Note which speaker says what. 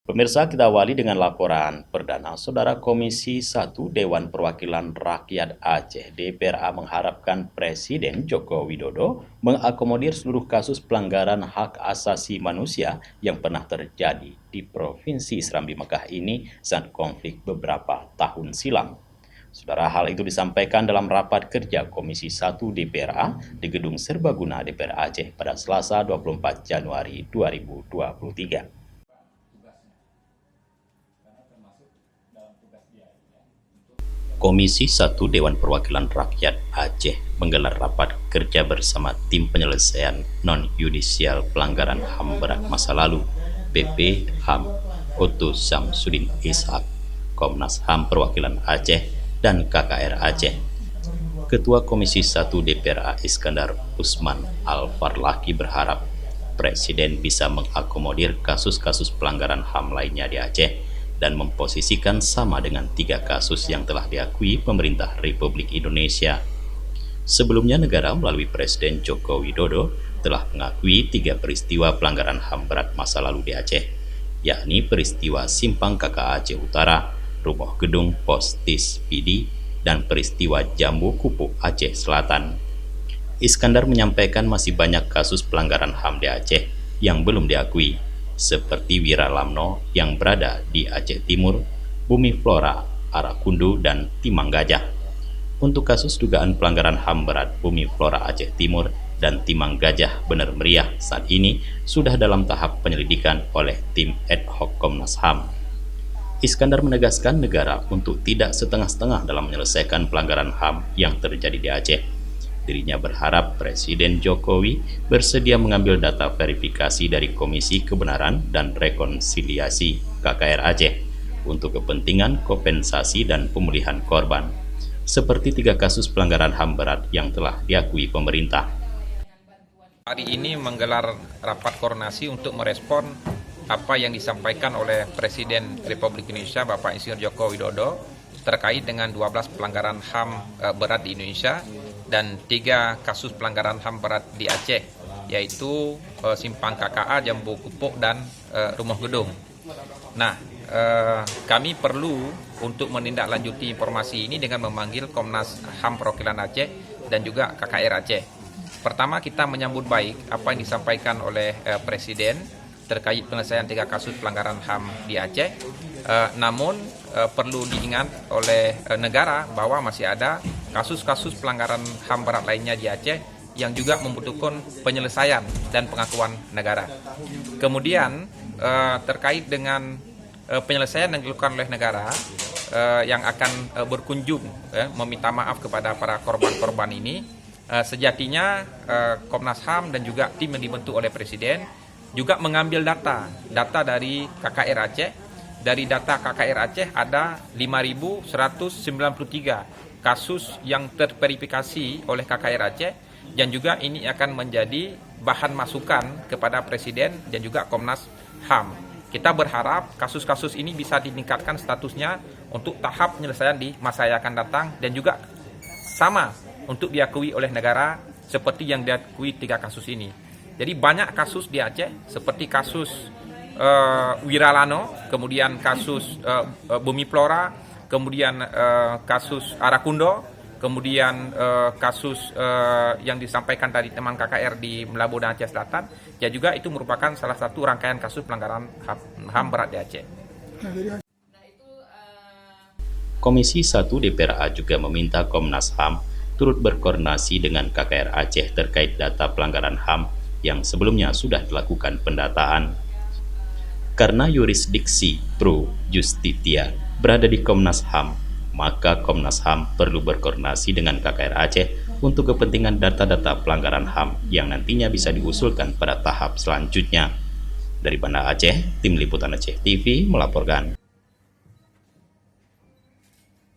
Speaker 1: Pemirsa, kita awali dengan laporan perdana. Saudara Komisi 1 Dewan Perwakilan Rakyat Aceh (DPRA) mengharapkan Presiden Joko Widodo mengakomodir seluruh kasus pelanggaran hak asasi manusia yang pernah terjadi di Provinsi Serambi Mekah ini saat konflik beberapa tahun silam. Saudara, hal itu disampaikan dalam rapat kerja Komisi 1 DPRA di Gedung Serbaguna DPR Aceh pada Selasa 24 Januari 2023. Komisi 1 Dewan Perwakilan Rakyat Aceh menggelar rapat kerja bersama tim penyelesaian non-yudisial pelanggaran HAM berat masa lalu BP HAM Oto Syamsuddin Ishak, Komnas HAM Perwakilan Aceh, dan KKR Aceh. Ketua Komisi 1 DPRA Iskandar Usman Al-Farlaki berharap Presiden bisa mengakomodir kasus-kasus pelanggaran HAM lainnya di Aceh dan memposisikan sama dengan 3 kasus yang telah diakui pemerintah Republik Indonesia. Sebelumnya negara melalui Presiden Joko Widodo telah mengakui 3 peristiwa pelanggaran HAM berat masa lalu di Aceh, yakni peristiwa Simpang KK Aceh Utara, Rumah Gedung Pos Tis PD, dan peristiwa Jambu Kupu Aceh Selatan. Iskandar menyampaikan masih banyak kasus pelanggaran HAM di Aceh yang belum diakui, seperti Wiralamno yang berada di Aceh Timur, Bumi Flora, Arakundu, dan Timang Gajah. Untuk kasus dugaan pelanggaran HAM berat Bumi Flora Aceh Timur dan Timang Gajah Bener Meriah saat ini sudah dalam tahap penyelidikan oleh tim ad hoc Komnas HAM. Iskandar menegaskan negara untuk tidak setengah-setengah dalam menyelesaikan pelanggaran HAM yang terjadi di Aceh. Dirinya berharap Presiden Jokowi bersedia mengambil data verifikasi dari Komisi Kebenaran dan Rekonsiliasi KKR Aceh untuk kepentingan kompensasi dan pemulihan korban, seperti 3 kasus pelanggaran HAM berat yang telah diakui pemerintah.
Speaker 2: Hari ini menggelar rapat koordinasi untuk merespon apa yang disampaikan oleh Presiden Republik Indonesia Bapak Insinyur Joko Widodo terkait dengan 12 pelanggaran HAM berat di Indonesia dan 3 kasus pelanggaran HAM berat di Aceh, yaitu Simpang KKA, Jambu Kupuk, dan Rumah Gedung. Nah, kami perlu untuk menindaklanjuti informasi ini dengan memanggil Komnas HAM Perwakilan Aceh dan juga KKR Aceh. Pertama, kita menyambut baik apa yang disampaikan oleh Presiden terkait penyelesaian 3 kasus pelanggaran HAM di Aceh. Namun perlu diingat oleh negara bahwa masih ada kasus-kasus pelanggaran HAM berat lainnya di Aceh yang juga membutuhkan penyelesaian dan pengakuan negara. Kemudian terkait dengan penyelesaian yang dilakukan oleh negara yang akan berkunjung meminta maaf kepada para korban-korban ini, sejatinya Komnas HAM dan juga tim yang dibentuk oleh Presiden juga mengambil data dari KKR Aceh. Dari data KKR Aceh ada 5.193 kasus yang terverifikasi oleh KKR Aceh, dan juga ini akan menjadi bahan masukan kepada Presiden dan juga Komnas HAM. Kita berharap kasus-kasus ini bisa ditingkatkan statusnya untuk tahap penyelesaian di masa yang akan datang, dan juga sama untuk diakui oleh negara seperti yang diakui 3 kasus ini. Jadi banyak kasus di Aceh seperti kasus Wiralano, kemudian kasus Bumi Flora, kemudian kasus Arakundo, kemudian kasus yang disampaikan tadi teman KKR di Melabu dan Aceh Selatan, ya juga itu merupakan salah satu rangkaian kasus pelanggaran HAM berat di Aceh.
Speaker 1: Komisi 1 DPRA juga meminta Komnas HAM turut berkoordinasi dengan KKR Aceh terkait data pelanggaran HAM yang sebelumnya sudah dilakukan pendataan. Karena yurisdiksi Pro Justitia berada di Komnas HAM, maka Komnas HAM perlu berkoordinasi dengan KKR Aceh untuk kepentingan data-data pelanggaran HAM yang nantinya bisa diusulkan pada tahap selanjutnya. Dari Banda Aceh, Tim Liputan Aceh TV melaporkan.